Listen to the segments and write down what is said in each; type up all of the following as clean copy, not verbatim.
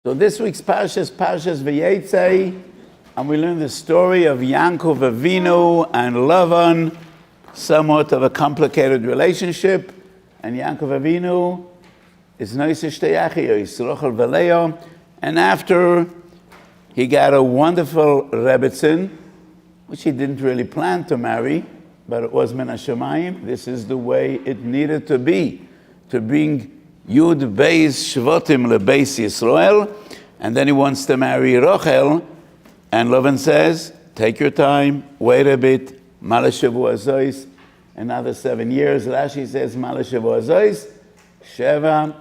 So this week's Parsha is Parshas Vayetze, and we learn the story of Yaakov Avinu and Lavan, somewhat of a complicated relationship. And Yaakov Avinu is Noiseh Shtei Achiyos, Rochel v'Leah, and after he got a wonderful Rebbetzin, which he didn't really plan to marry, but it was Min HaShamayim. This is the way it needed to be, to bring Yud Beis Shvotim LeBeis Yisrael, and then he wants to marry Rochel, and Lavan says, take your time, wait a bit, Mala Shavua Zois, another 7 years. Rashi says, Mala Shavua Zois, Sheva,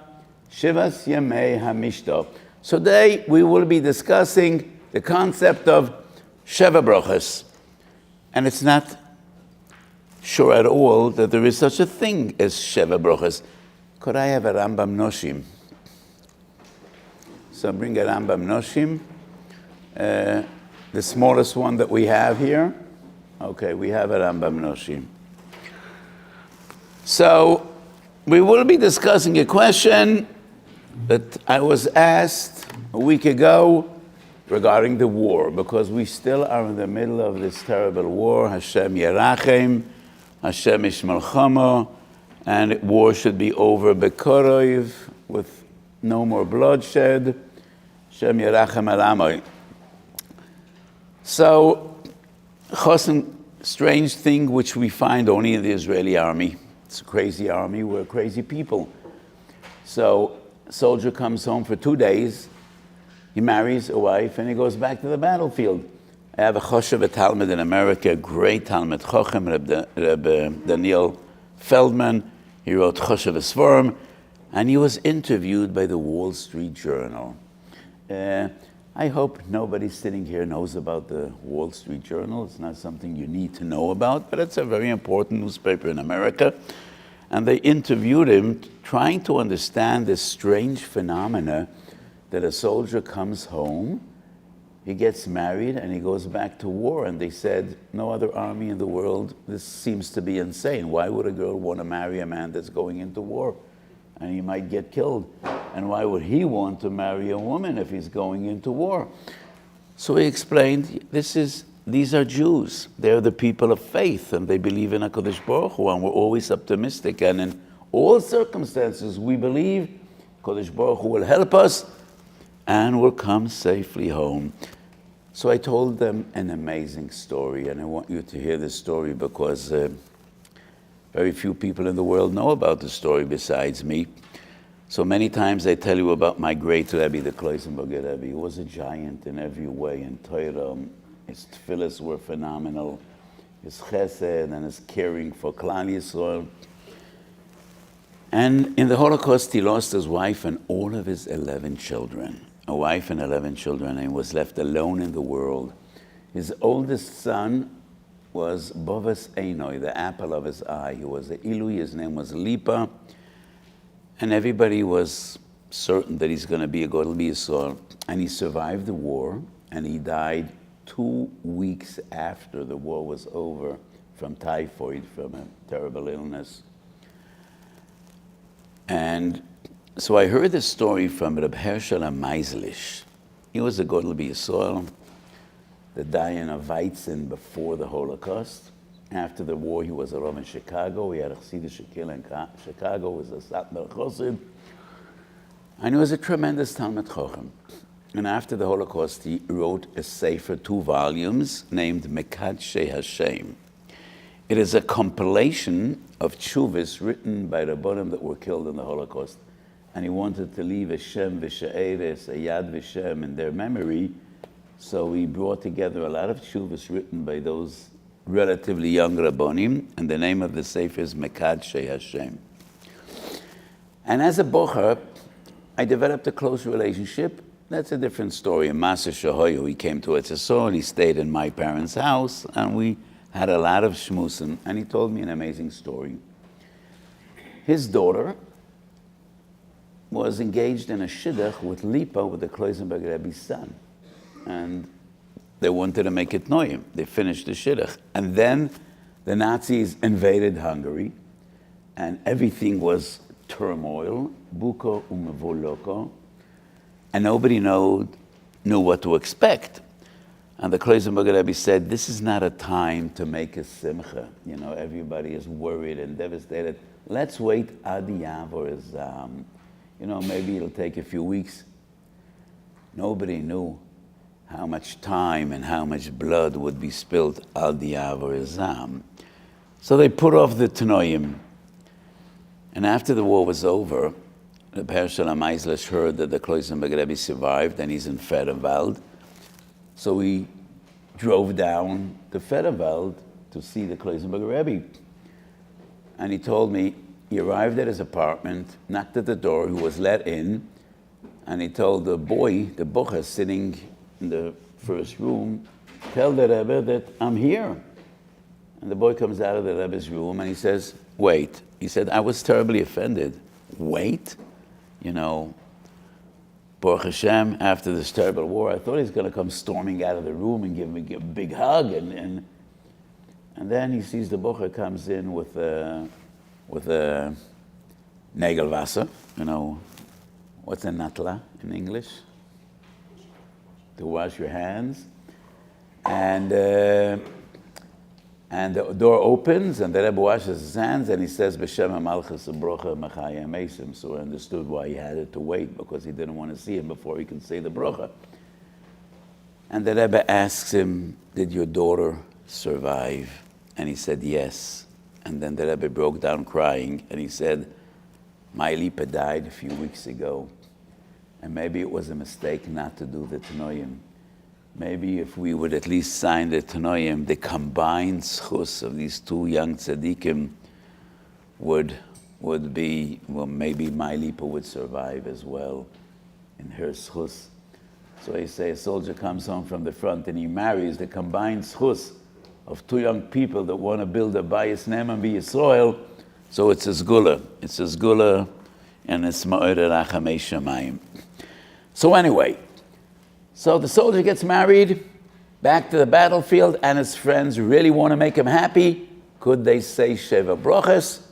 Shivas Yemei HaMishto. So today we will be discussing the concept of Sheva Brachos, and it's not sure at all that there is such a thing as Sheva Brachos. Could I have a Rambam Noshim? So bring a Rambam Noshim, the smallest one that we have here. Okay, we have a Rambam Noshim. So we will be discussing a question that I was asked a week ago regarding the war, because we still are in the middle of this terrible war. Hashem Yerachem, Hashem Ishmalchama, and war should be over bekorov, with no more bloodshed. Hashem Yerachem al Amay. So, Chosen, strange thing which we find only in the Israeli army. It's a crazy army, we're crazy people. So, a soldier comes home for 2 days, he marries a wife, and he goes back to the battlefield. I have a Choshev, a Talmud in America, a great Talmud Chochem, Reb Daniel Feldman. He wrote Choshev Esforim, and he was interviewed by the Wall Street Journal. I hope nobody sitting here knows about the Wall Street Journal. It's not something you need to know about, but it's a very important newspaper in America. And they interviewed him trying to understand this strange phenomena that a soldier comes home, he gets married, and he goes back to war. And they said, no other army in the world, this seems to be insane. Why would a girl want to marry a man that's going into war? And he might get killed. And why would he want to marry a woman if he's going into war? So he explained, these are Jews. They're the people of faith, and they believe in HaKadosh Baruch Hu, and we're always optimistic. And in all circumstances, we believe HaKadosh Baruch Hu will help us, and we'll come safely home. So I told them an amazing story, and I want you to hear this story because very few people in the world know about the story besides me. So many times I tell you about my great Rebbe, the Kloisenberger Rebbe. He was a giant in every way in Torah. His tefillas were phenomenal. His chesed and his caring for Klal Yisrael. And in the Holocaust, he lost his wife and all of his 11 children. A wife and 11 children, and he was left alone in the world. His oldest son was Bovas Einoi, the apple of his eye. He was a Ilui, his name was Lipa, and everybody was certain that he's going to be a Godel Yisrael. And he survived the war, and he died 2 weeks after the war was over from typhoid, from a terrible illness. And so I heard this story from Reb Hershel Meislish. He was a Godel Yisrael, the Dayan of Weiss before the Holocaust. After the war, he was a Rav in Chicago. He had a Chassidish Shekil in Chicago. He was a Satmar Chassid. And he was a tremendous Talmud Chochem. And after the Holocaust, he wrote a sefer, 2 volumes, named Mekadshei Hashem. It is a compilation of tshuvas written by Rabbanim that were killed in the Holocaust. And he wanted to leave a Shem v'She'eres, a Yad v'Shem in their memory. So he brought together a lot of tshuvas written by those relatively young Rabbanim, and the name of the sefer is Mekadshei Hashem. And as a bocher, I developed a close relationship. That's a different story. In Masa Shahoyu, he came to Eretz Yisrael, he stayed in my parents' house, and we had a lot of shmusim, and he told me an amazing story. His daughter was engaged in a shidduch with Lipa, with the Kloisenberger Rebbe's son. And they wanted to make it noyim. They finished the shidduch. And then the Nazis invaded Hungary, and everything was turmoil, buko umevoloko. and nobody knew what to expect. And the Kloisenberger Rebbe said, this is not a time to make a simcha. You know, everybody is worried and devastated. Let's wait ad Yavor Zam. You know, maybe it'll take a few weeks. Nobody knew how much time and how much blood would be spilled ad Yavor Zam. So they put off the Tanoim. And after the war was over, the Pershal HaMeislish heard that the Kloisenberger Rebbe survived and he's in Federwald. So we drove down to Federwald to see the Kloisenberger Rebbe. And he told me, he arrived at his apartment, knocked at the door, who was let in, and he told the boy, the bocher sitting in the first room, tell the Rebbe that I'm here. And the boy comes out of the Rebbe's room and he says, wait. He said, I was terribly offended. Wait? You know, Baruch Hashem, after this terrible war, I thought he was going to come storming out of the room and give me a big hug. And then he sees the bocher comes in with a Nagelwasser, you know, what's a natla in English? To wash your hands. And the door opens, and the Rebbe washes his hands, and he says, B'Shem HaMalchus Brocha Machaya Mesim. So I understood why he had to wait, because he didn't want to see him before he could say the Brocha. And the Rebbe asks him, did your daughter survive? And he said, yes. And then the Rebbe broke down crying, and he said, my Lipa died a few weeks ago, and maybe it was a mistake not to do the Tanoim. Maybe if we would at least sign the Tanoim, the combined schus of these two young tzaddikim would be, well, maybe my Lipa would survive as well in her schus. So I say a soldier comes home from the front and he marries the combined schus of two young people that want to build a bayis ne'eman b'Yisrael. So it's a sgula. It's a sgula and it's ma'or rachamei shamayim. So anyway, so the soldier gets married, back to the battlefield, and his friends really want to make him happy. Could they say Sheva Brachos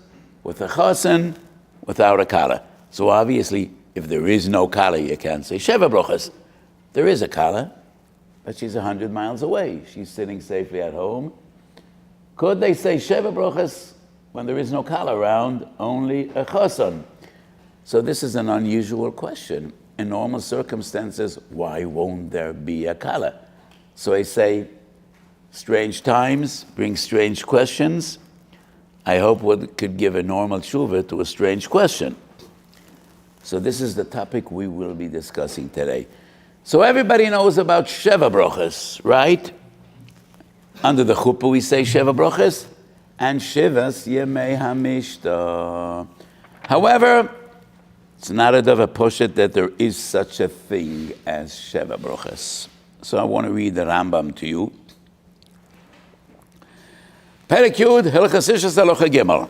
with a chosen, without a kala? So obviously, if there is no kala, you can't say Sheva Brachos. There is a kala, but she's 100 miles away. She's sitting safely at home. Could they say Sheva Brachos when there is no kala around, only a chosen? So this is an unusual question. In normal circumstances, why won't there be a kala? So I say, strange times bring strange questions. I hope what could give a normal tshuva to a strange question. So this is the topic we will be discussing today. So everybody knows about Sheva Brachos, right? Under the chuppah we say Sheva Brachos and Shivas Yemei HaMishta. However, it's not a davar poshet that there is such a thing as Sheva Brachos. So I want to read the Rambam to you. Perek Yud, Hilchos Ishus Halacha Gimel.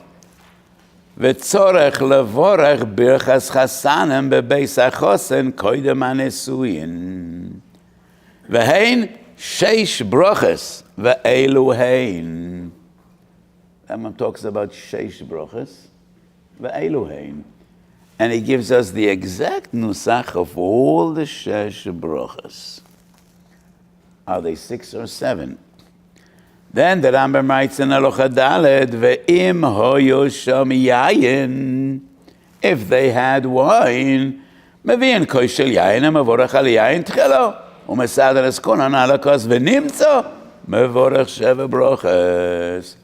V'tzorech levorech birchas chasanim bebeis hachosen koidem hanesuyin. V'hein sheish brachos ve'elu hein. Rambam talks about sheish brachos ve'elu hein. And he gives us the exact nusach of all the shesh brachos. Are they 6 or 7? Then the Rambam writes in Halacha Daled, ve'im hoyo sham yayin. If they had wine, mevi'en koshel yayin, mevorach al yayin tchelo, u'mesader es konan alakos ve'nimtzo, mevorach sheva brachos.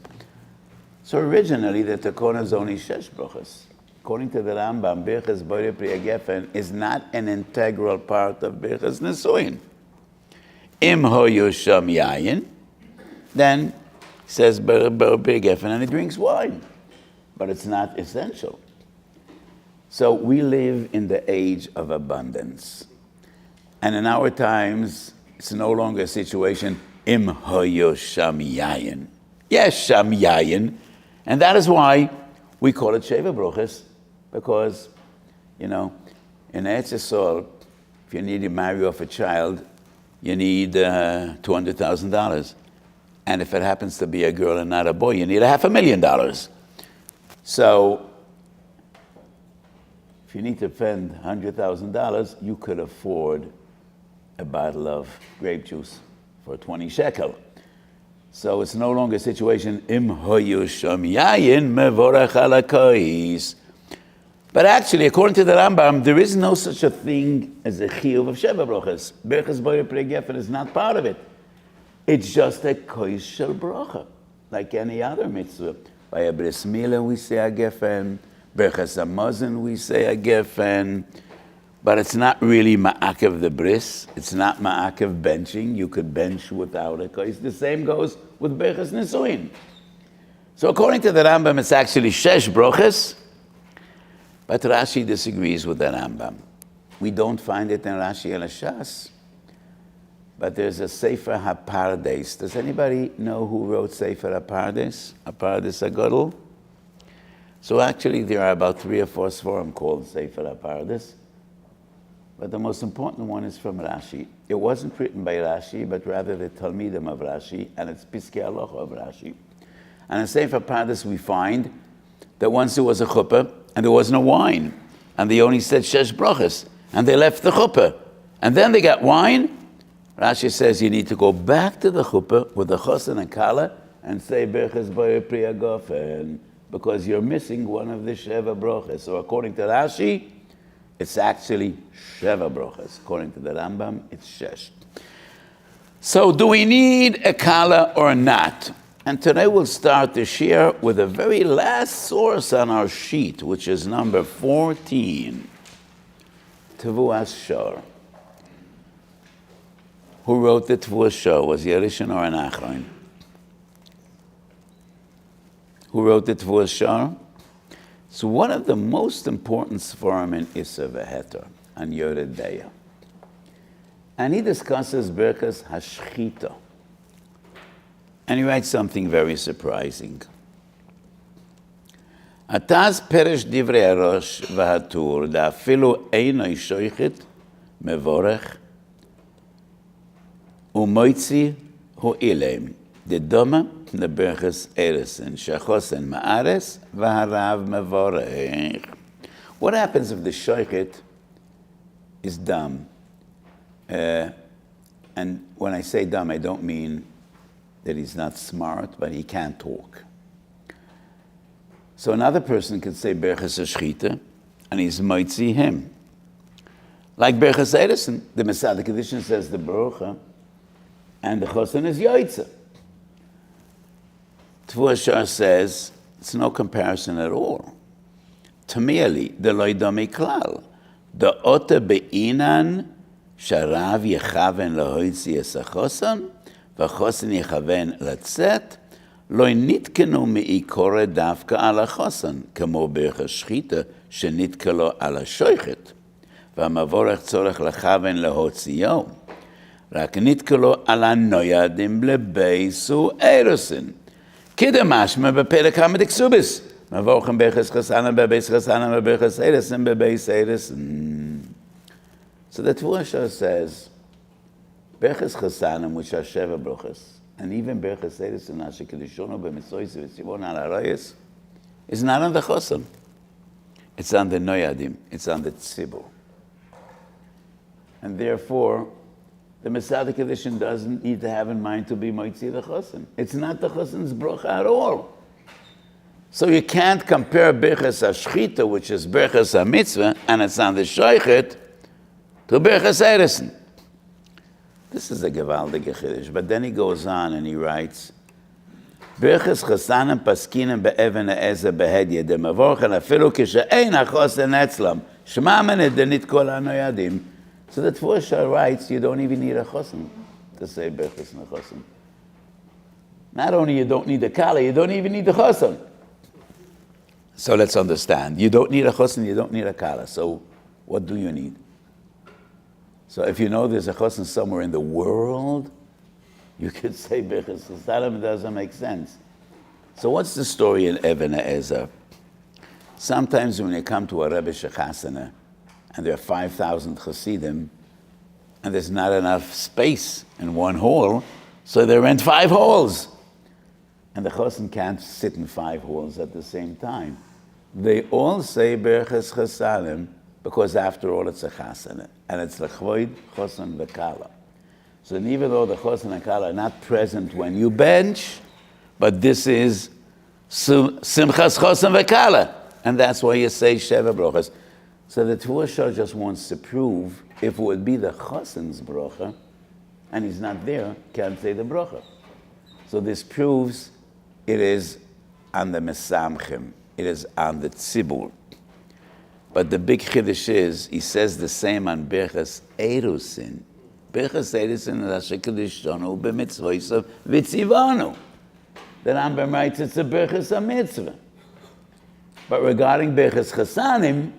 So originally the tekona is only shesh brachos. According to the Rambam, Birchas Boire Priya Gefen is not an integral part of Birchas Nesuin. Im hoyu sham yayin, then says Priya Gefen and he drinks wine, but it's not essential. So we live in the age of abundance, and in our times it's no longer a situation im hoyu sham yayin. Yes, sham yayin, and that is why we call it Sheva Brachos. Because, you know, in Eretz Yisrael, if you need to marry off a child, you need $200,000. And if it happens to be a girl and not a boy, you need $500,000. So, if you need to spend $100,000, you could afford a bottle of grape juice for 20 shekel. So it's no longer a situation, but actually, according to the Rambam, there is no such a thing as a chiyuv of Sheva brachos. Berachos boyer pri gefen is not part of it. It's just a kois shel bracha, like any other mitzvah. By a bris milah we say a gefen, berachos hamazon we say a gefen, but it's not really ma'akev the bris. It's not ma'akev benching. You could bench without a kois. The same goes with berachos nisuin. So according to the Rambam, it's actually shesh brachos, but Rashi disagrees with the Rambam. We don't find it in Rashi el Shas, but there's a Sefer HaPardes. Does anybody know who wrote Sefer HaPardes? HaPardes HaGadol? So actually there are about 3 or 4 svarim called Sefer HaPardes, but the most important one is from Rashi. It wasn't written by Rashi, but rather the Talmidim of Rashi, and it's Piskei Halacha of Rashi. And in Sefer HaPardes we find that once there was a chuppah, and there was no wine, and they only said shesh brachos, and they left the chuppah, and then they got wine. Rashi says you need to go back to the chuppah with the chosen and kala and say berachos boyer pri gefen, because you're missing one of the sheva brachos. So according to Rashi, it's actually sheva brachos. According to the Rambam, it's shesh. So do we need a kala or not? And today we'll start the shiur with the very last source on our sheet, which is number 14, hiyoםhשחור. Who wrote the hiyoםhשחור? Was he a Rishon or an Achron? Who wrote the hiyoўhשחור? So one of the most important svarim in Issa v'Heter, on Yored Deya. And he discusses היוםהשחור. And he writes something very surprising. Ataz peresh divrei harosh v'hatur da'afilu einoi shoichet mevorech umoitzi ho'ilem dedoma leberachos eresen shachosen ma'ares v'harav mevorech. What happens if the shoichet is dumb? And when I say dumb, I don't mean that he's not smart, but he can't talk. So another person could say berachos hashchita, and he's moitzi him. Like berachos eresen, the Mesadik edition says the bracha, and the chosen is yoitza. hiyoўhשחור says it's no comparison at all. Tamili the loidami klal, the ota beinan sharav yechaven lahoitzi esachosan. והחוסן יכוון לצאת, לא נתקנו מעיקורא דווקא על החוסן, כמו ברכס שחיטה שנתקע לו על השויכת, והמבורך צורך לכוון להוציאו, רק נתקע לו על הנוידים לבייס ואירוסין. כדמשמע בפרק המדקסובס, מבורכם ברכס חסנה בבייס חסנה וברכס אירוסין בבייס אירוסין. So the hiyoўhשחור says, Berachos chasanim, which are sheva brachos, and even berachos eresen asher kedushono b'mitzois v'tzivon al harayos, is not on the chosan. It's on the noyadim. It's on the tzibur. And therefore, the Mesadik edition doesn't need to have in mind to be moitzi the chosan. It's not the chosan's bracha at all. So you can't compare berachos hashchita, which is berachos hamitzvah, and it's on the shoichet, to berachos eresen. This is a gewaldige chiddush, but then he goes on and he writes, Berachos chasanim paskinim be'even ha'ezer behedye demavochen afilu kishe'ein hachosen etzlam shmamene denit kol hanoyadim. So the hiyoўhשחור writes, you don't even need a chosen to say berachos nechosen. Not only you don't need a kala, you don't even need the chosen. So let's understand. You don't need a chosen, you don't need a kala. So what do you need? So if you know there's a chosen somewhere in the world, you could say berachos chasanim. Doesn't make sense. So what's the story in Even HaEzer? Sometimes when you come to a Rebbe Shechasana, and there are 5,000 Hasidim, and there's not enough space in one hall, so they rent 5 halls. And the chosen can't sit in 5 halls at the same time. They all say berachos chasanim because after all it's a chasana, and it's l'chvoid chosan v'kala. So even though the chosan and kala are not present when you bench, but this is simchas chosan v'kala, and that's why you say Sheva brachos. So the Tvua just wants to prove if it would be the chosan's bracha, and he's not there, can't say the bracha. So this proves it is on the mesamchim, it is on the tzibur. But the big chiddush is, he says the same on Berchas Erusin. Berchas Erusin is Asher Kedushtanu b'mitzvosav v'tzivanu. The Rambam writes it's a Berchas HaMitzvah. But regarding Berchas Chasanim,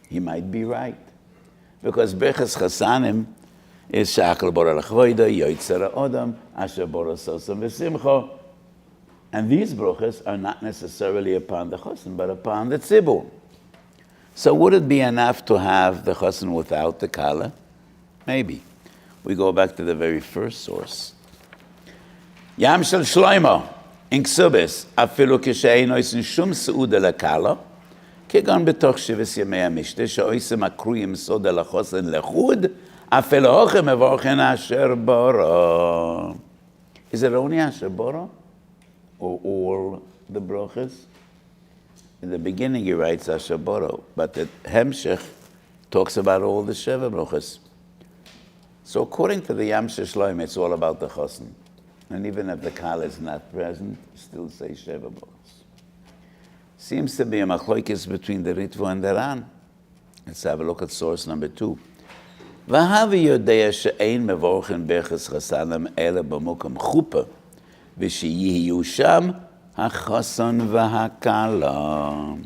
he might be right. Because Berchas Chasanim is Shakal Bora L'chvoida, Yoitzer Odam, Asher Bora Sosam V'simcha. And these brachas are not necessarily upon the chosan, but upon the tzibur. So would it be enough to have the chosan without the kala? Maybe. We go back to the very first source. Yam shel Shloimo, in Ksubis, afilu kishein oisin shum seuda lekala, kegon betoch shivis yemei hamishte, sheoisim akruyim soda lechosan lechud, afilu hochem evorchen asher boro. Is it only asher boro? Or all the brachas? In the beginning he writes asher boro, but the Hemshech talks about all the Sheva brachas. So according to the Yam Shel Shloim, it's all about the chosan. And even if the kala is not present, still say Sheva brachas. Seems to be a machlokes between the Ritva and the Ran. Let's have a look at source number 2. V'havi yodea she'ein mevorchen berchas chasanim ele b'mokam chuppah, v'sheyiyu sham hachosan v'hakala.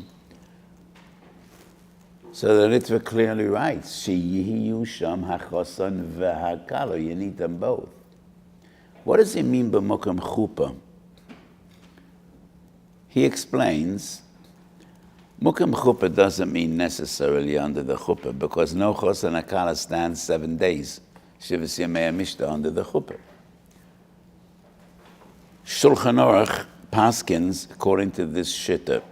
So the Ritva clearly writes, sheyiyu sham hachosan v'hakala. You need them both. What does he mean b'mokam chuppah? He explains, mokam chuppah doesn't mean necessarily under the chuppah, because no chosan hakala stands 7 days. Shivas Yemei HaMishta under the chuppah. Shulchan Aruch paskins according to this shitta.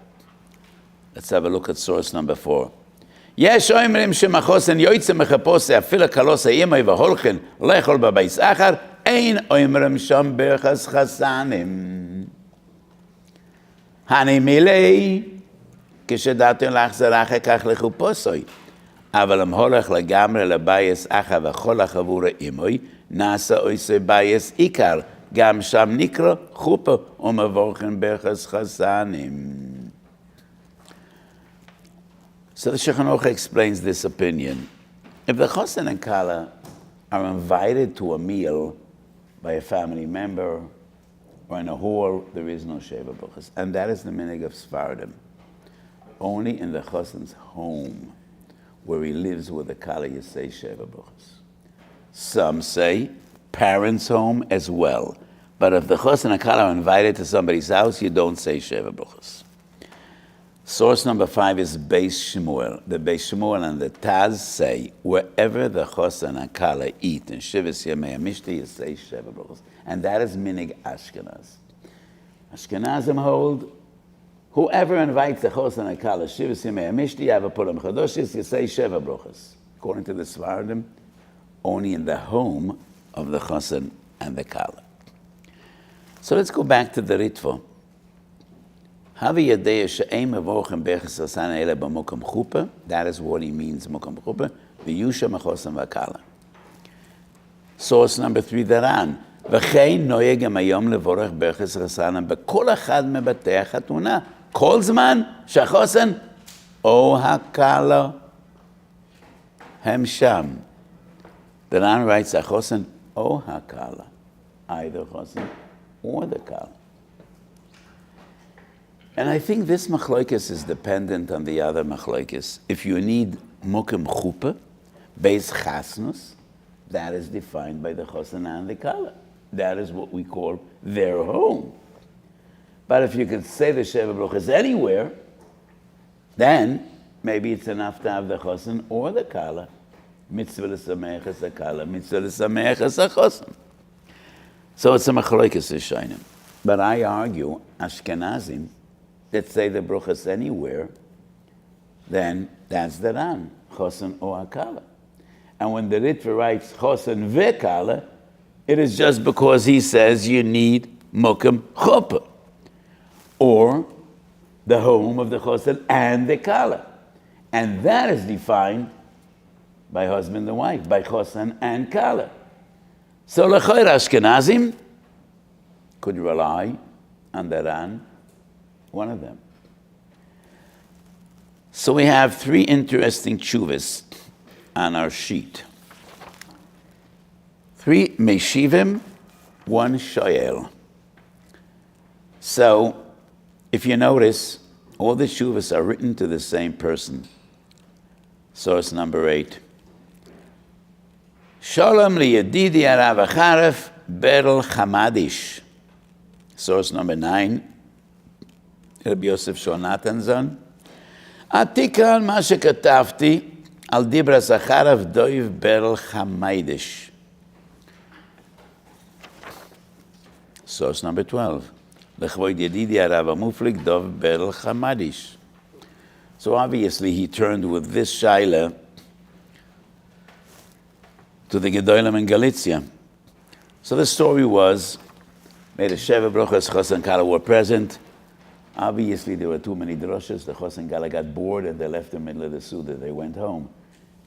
Let's have a look at source number 4. Yesh oimrim shemachosen yoytze mechapose afila kalos ha'imay v'holchen lechol b'bayis achar ein oimrim sham berchas chasanim. Hani milei כשדעתם להחזר אחר כך לחופוסוי, אבל אם הולך לגמרי לבייס אחר וכל החבור אימוי, נעשה עושה בייס עיקר, גם שם נקרא חופה ומבורכן ברכס חסנים. So the Shulchan Aruch explains this opinion. If the chosan and kala are invited to a meal by a family member or in a hall, there is no Sheva brachos. And that is the minhag of Sfardim. Only in the chosan's home, where he lives with the kala, you say Sheva brachos. Some say parents' home as well. But if the chosan and kala are invited to somebody's house, you don't say Sheva brachos. Source number 5 is Beis Shmuel. The Beis Shmuel and the Taz say, wherever the chosan and kala eat in Shivas Yemei HaMishta, you say Sheva brachos. And that is minig Ashkenaz. Ashkenazim hold, whoever invites the chosan and kala, Shivas Yemei HaMishta, you have a purim chadoshis, you say Sheva brachos. According to the Svardim, only in the home of the chosan and the kala. So let's go back to the Ritva. That is what he means, mokam chuppah. V'yusha mechosan v'kala. Source number 3, the Ran. V'chein noyeg hayom levorech berchas chasanim b'kol achad mebetei החתונה. כל זמן שהחוסן או הקלה הם שם. The Ran writes החוסן או הקלה. Either chosan or the kala. And I think this machlokes is dependent on the other machlokes. If you need mokem chuppah, beis chasnus, that is defined by the chosan and the kala. That is what we call their home. But if you could say the Sheva brachos anywhere, then maybe it's enough to have the chosan or the kala. Mitzvah l'sameach es kala, mitzvah l'sameach es chosan. So it's a machlokes ishayim. But I argue, Ashkenazim, that say the brachos anywhere, then that's the Ran. chosen or akala. And when the Ritva writes chosen vekala, it is just because he says you need mokum chuppah, or the home of the chosen and the kala. And that is defined by husband and wife, by chosen and kala. So l'choyer Ashkenazim could rely on the Ran, one of them. So we have three interesting tshuvas on our sheet. 3 meshivim, 1 shoyel. So, if you notice, all the tshuvas are written to the same person. Source number 8. Shalom liyedidi arav acharef berel chamadish. Source number 9. Rabbi Yosef Shonatanzon. Atikran ma shekatavti al dibras acharef doiv berel chamaidish. Source number 12. Lechvoid yedidi arav amuflik dov berel chamadish. So obviously he turned with this shaila to the Gedolim in Galicia. So the story was, made a Sheva, Brachos, Chos and Kala were present. Obviously there were too many droshes. The Chos and Kala got bored and they left in the middle of the Suda. They went home.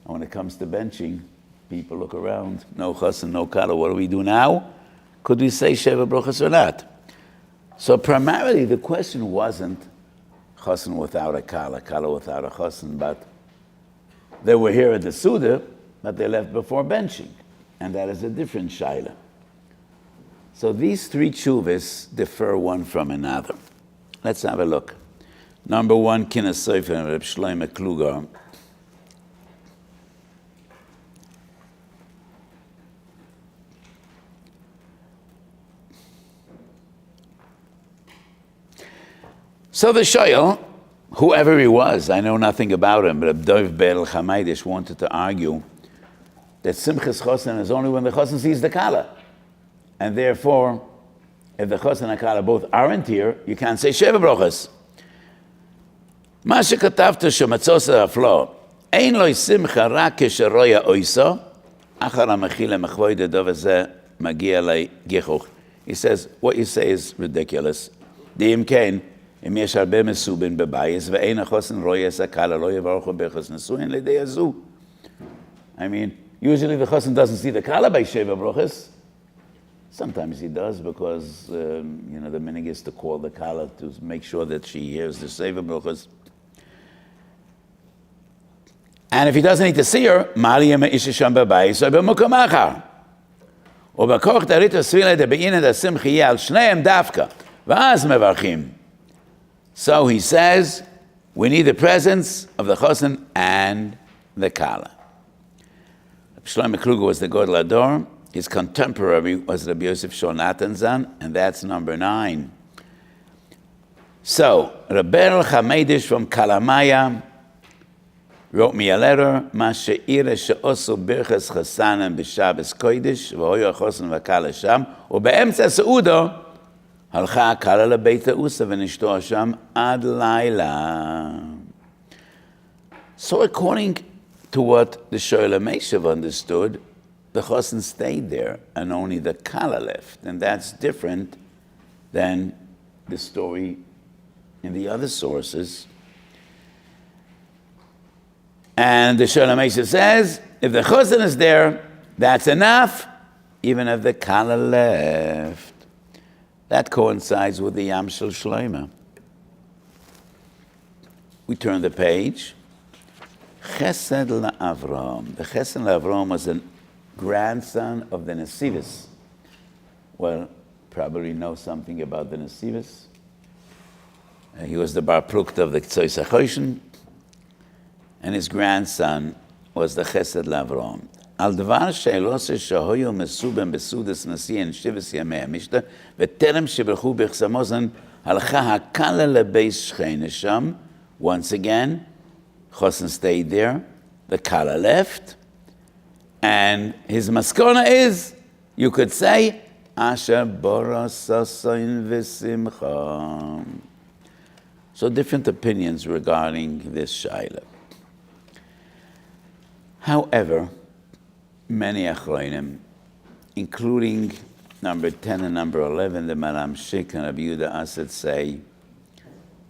And when it comes to benching, people look around. No Chos and no Kala. What do we do now? Could we say Sheva, Brachos or not? So primarily the question wasn't Chosen without a kala, kala without a chosen, but they were here at the Suda, but they left before benching. And that is a different shaila. So these three tshuvas differ one from another. Let's have a look. Number 1, Kinas Sofer and Reb Shloime Kluger. So the shoyel, whoever he was, I know nothing about him, but Abdov Berel Chamaidish wanted to argue that Simchas Chosen is only when the Chosen sees the Kala. And therefore, if the Chosen and Kala both aren't here, you can't say Sheva Brachos. Ma shekatavta shematzosa haflo, ein lo simcha rak kesheroya oiso, achar ha-mechile mechvoide dov hazeh magia lei gichuch. He says, what you say is ridiculous. Di'im kein, אם יש הרבה מסובין בבייס, ואין החוסן רואה סקלה, לא יברכו בחוס נשואין לידי הזו. I mean, usually the chosen doesn't see the kala by Sheva Brachos. Sometimes he does because, the minig is to call the kala to make sure that she hears the Sheva Brachos. And if he doesn't need to see her, Maria me'isha sham b'bayis, or b'mukom achar. ובכוח תרית הסבילה דבעינא דשמחי יהיה על שניהם דווקא, ואז מברכים. So he says, we need the presence of the chosen and the kala. Shlomo Kluger was the Godel Ador. His contemporary was Rabbi Yosef Shonatanzon, and that's number 9. So, Rebel Chamedish from Kalamaya wrote me a letter, Ma she'ira she'osu birchas chasanem b'Shabbos kodesh, v'hoyu ha-chosen v'kala sham, u'be'emtza seudo, הלכה הקלה לבית האוסה ונשתו שם עד לילה. So according to what the Shoel HaMeshav understood, the chosen stayed there and only the kala left. And that's different than the story in the other sources. And the Shoel HaMeshav says, if the chosen is there, that's enough, even if the kala left. That coincides with the Yam Shel Shlomo. We turn the page. Chesed LaAvram. The Chesed LaAvram was a grandson of the Nesivos. Well, probably know something about the Nesivos. He was the Bar Plukta of the Ktsois HaChoshen, and his grandson was the Chesed LaAvram. על דבר שאלוסה שהויו מסובן בסודס נשיא אין שבס ימי המשתה, וטרם שברכו בחסמוזן, הלכה הקלה לבייס שכנה שם. Once again, Chosen stayed there, the kala left, and his maskona is, you could say, Asher boros sasoin v'simcha. So different opinions regarding this shaila. However, many achronim, including number 10 and number 11, the Maram Shik and Rabbi Yehuda Asad say,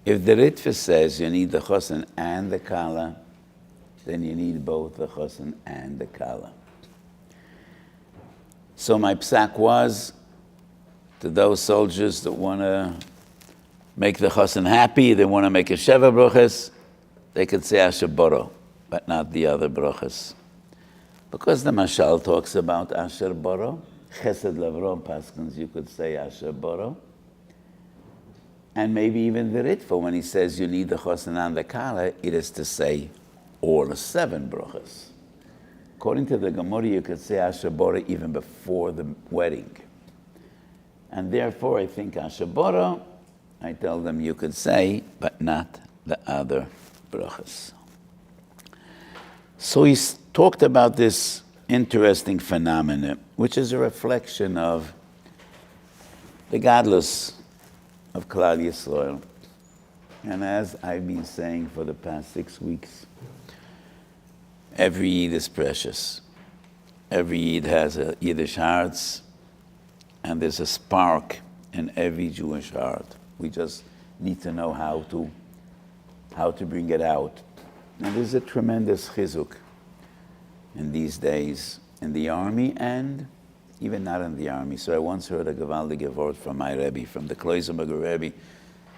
if the Ritva says you need the chosen and the kala, then you need both the chosen and the kala. So my psak was, to those soldiers that want to make the chosen happy, they want to make a Sheva Brachos, they could say Asher Boro, but not the other Brachos. Because the Mashal talks about Asher Boro, Chesed Lavrom Paskins, you could say Asher Boro. And maybe even the Ritva, when he says you need the chosen and the kala, it is to say all 7 brachos. According to the Gemara, you could say Asher Boro even before the wedding. And therefore, I think Asher Boro, I tell them you could say, but not the other brachos. So he's talked about this interesting phenomenon, which is a reflection of the godless of Klal Yisrael. And as I've been saying for the past 6 weeks, every Yid is precious. Every Yid has a Yiddish heart, and there's a spark in every Jewish heart. We just need to know how to bring it out. And there's a tremendous chizuk in these days in the army and even not in the army. So I once heard a gewaldige word from my Rebbe, from the Kloisenberger Rebbe.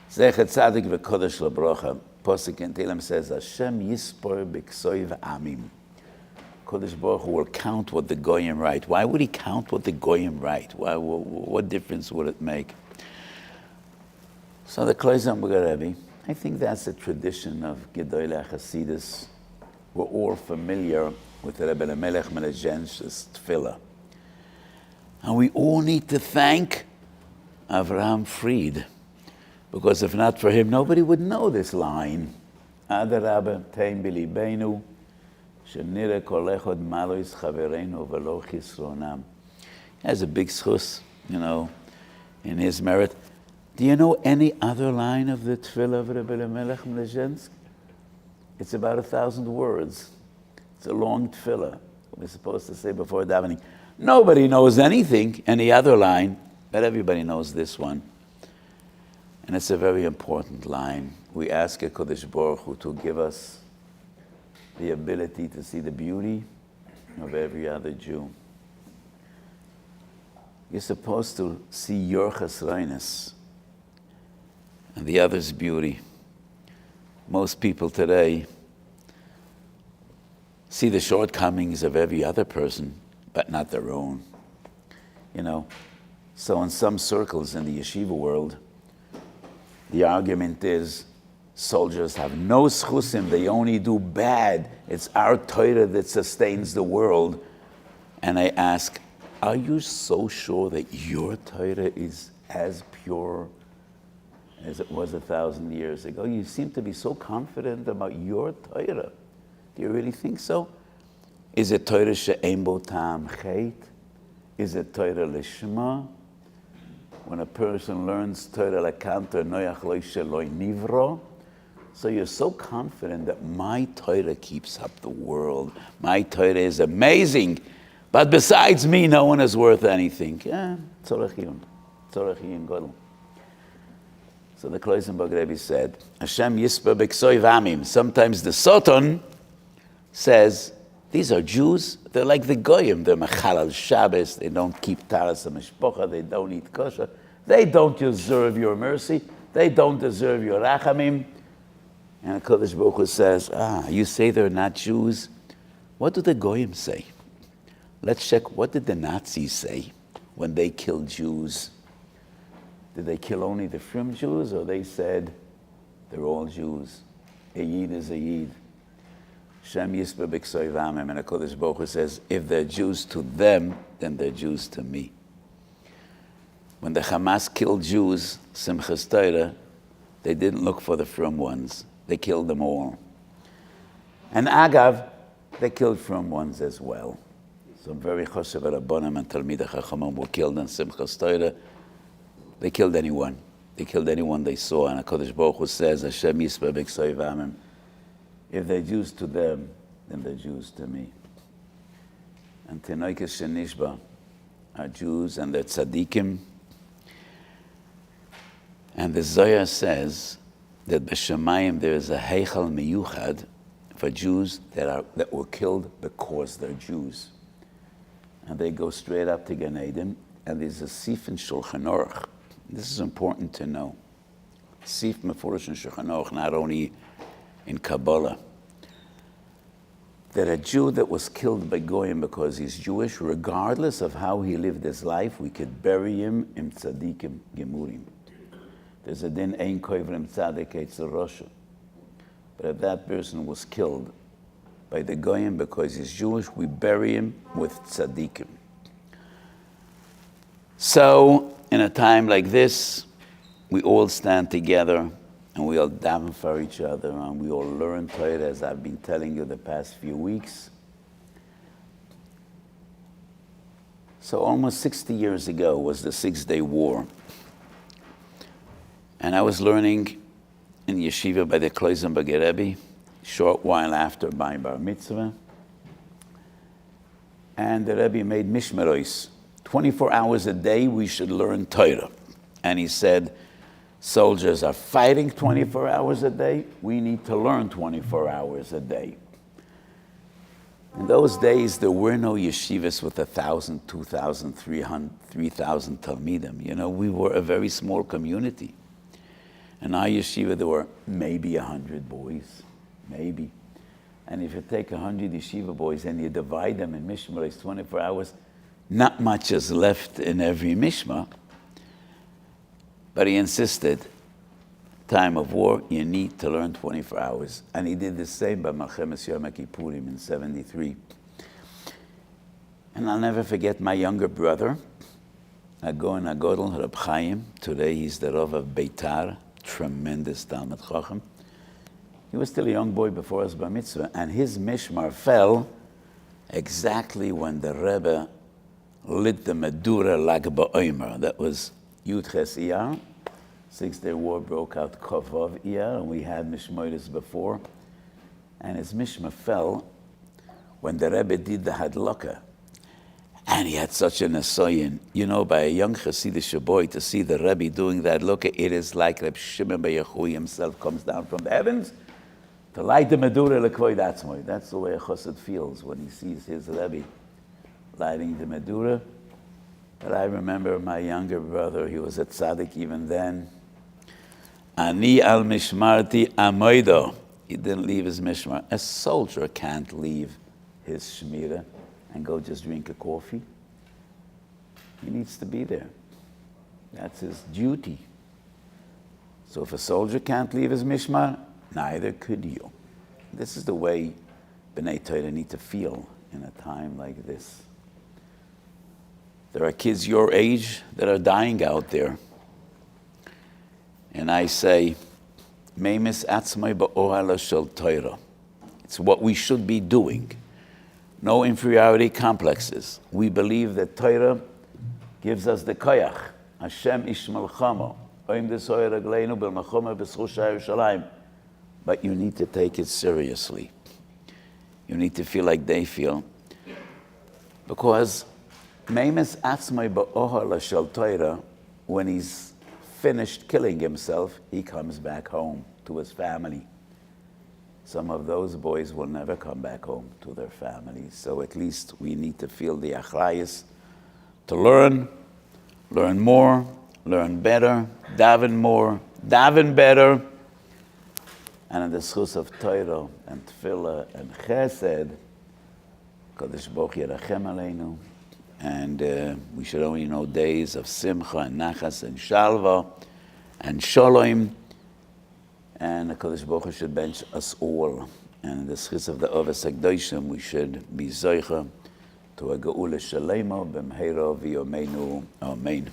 Zecher tzadik v'kodesh l'brocha. Posuk in Tehillim says, Hashem yispor b'ksoiv amim. Kodesh Baruch Hu will count what the goyim write. Why would he count what the goyim write? What difference would it make? So the Kloisenberger Rebbe, I think that's a tradition of Gedolei Hasidus. We're all familiar with Rebbe Melech Melezhen's tefillah. And we all need to thank Avraham Fried, because if not for him, nobody would know this line. Adarabba teim b'libeinu, shenire kol echad malois chavereinu v'lo chisronam. He has a big schus, in his merit. Do you know any other line of the tefillah of Rebbe Melech Melezhensk? It's about 1,000 words. It's a long tefillah. We're supposed to say before davening. Nobody knows any other line, but everybody knows this one. And it's a very important line. We ask HaKadosh Baruch Hu to give us the ability to see the beauty of every other Jew. You're supposed to see your chesroinus and the other's beauty. Most people today see the shortcomings of every other person, but not their own. So in some circles in the yeshiva world, the argument is soldiers have no schusim, they only do bad. It's our Torah that sustains the world. And I ask, are you so sure that your Torah is as pure as it was 1,000 years ago? You seem to be so confident about your Torah. Do you really think so? Is it Torah she'ein bo ta'am chet? Is it Torah lishma? When a person learns Torah lekanter noyach lo sheloi nivro, so you're so confident that my Torah keeps up the world. My Torah is amazing, but besides me, no one is worth anything. Tzorech iyun gadol. So the Kloisenberg Rebbe said, Hashem yisper b'ksoiv amim. Sometimes the Soton says, these are Jews, they're like the Goyim, they're Mechalal Shabbos, they don't keep Taras HaMishpocha, they don't eat kosher, they don't deserve your mercy, they don't deserve your rachamim. And HaKadosh Baruch Hu says, you say they're not Jews? What do the Goyim say? Let's check, what did the Nazis say when they killed Jews? Did they kill only the Frum Jews, or they said they're all Jews? A Yid is a Yid. Shem Yisber B'Ksoiv Amim, and HaKadosh Baruch Hu says, if they're Jews to them, then they're Jews to me. When the Hamas killed Jews, Simchas Torah, they didn't look for the frum ones. They killed them all. And Agav, they killed frum ones as well. So very Choshev Rabbanim and Talmidei Chachamim were killed in Simchas Torah. They killed anyone. They killed anyone they saw. And HaKadosh Baruch Hu says, Hashem Yisber B'Ksoiv Amim. If they're Jews to them, then they're Jews to me. and Tinoikes Shenishba are Jews and they're tzaddikim. And the Zohar says that b'Shamayim there is a heichal miyuchad for Jews that were killed because they're Jews. And they go straight up to Gan Eden, and there's a sif in Shulchan Aruch. This is important to know. Sif mefurish in Shulchan Aruch, not only in Kabbalah. That a Jew that was killed by Goyim because he's Jewish, regardless of how he lived his life, we could bury him in tzaddikim gemurim. There's a din ein koivrim tzaddik etzel rosha. But if that person was killed by the Goyim because he's Jewish, we bury him with tzaddikim. So, in a time like this, we all stand together and we all daven for each other and we all learn Torah, as I've been telling you the past few weeks. So almost 60 years ago was the 6-Day War. And I was learning in yeshiva by the Kloisenberg Rebbe, short while after my bar mitzvah. And the Rebbe made mishmeros. 24 hours a day we should learn Torah. And he said, soldiers are fighting 24 hours a day. We need to learn 24 hours a day. In those days, there were no yeshivas with 1,000, 2,000, 3,000 talmidim. You know, we were a very small community. In our yeshiva, there were maybe 100 boys, maybe. And if you take 100 yeshiva boys and you divide them in mishmaros 24 hours, not much is left in every mishmar. But he insisted, time of war, you need to learn 24 hours. And he did the same by Malchemes Yom Kippurim in 73. And I'll never forget my younger brother, Agon Agodol Reb Chaim. Today he's the Rav of Beitar, tremendous Talmid Chacham. He was still a young boy before his bar mitzvah, and his mishmar fell exactly when the Rebbe lit the Medura Lag BaOmer. That was Yud Ches Iyar. 6-Day War broke out Kovav Iyar, and we had Mishmoris before. And his mishmar fell when the Rebbe did the Hadlaka. And he had such an asoyin. You know, by a young Hasidic boy to see the Rebbe doing that Hadlaka, it is like Reb Shimon Bar Yochai himself comes down from the heavens to light the Medura L'Kvoid Atzmoi. That's the way a Chassid feels when he sees his Rebbe lighting the Medura. But I remember my younger brother, he was a tzaddik even then. Ani al mishmarti amoido. He didn't leave his mishmar. A soldier can't leave his shmira and go just drink a coffee. He needs to be there. That's his duty. So if a soldier can't leave his mishmar, neither could you. This is the way B'nai Torah need to feel in a time like this. There are kids your age that are dying out there. And I say, Meimis atzmai ba'ohala shel Torah. It's what we should be doing. No inferiority complexes. We believe that Torah gives us the koyach. Hashem ish melchama. Oim desoy ragleinu b'machoma b'schusha Yerushalayim. But you need to take it seriously. You need to feel like they feel. Because Meimes atzmai ba'ohala shel Torah, when he's finished killing himself, he comes back home to his family. Some of those boys will never come back home to their families. So at least we need to feel the achrayus to learn more, learn better, daven more, daven better. And in the schus of Torah and Tefillah and Chesed, Kodesh Baruch Yerachem Aleinu. And we should only know days of Simcha and Nachas and Shalva and Shalom. And the Kodesh Baruch Hu should bench us all. And in the schis of the Oves HaKdoshim, we should be Zoicha to a Geula Shalema b'mheira v'yomeinu. Amen.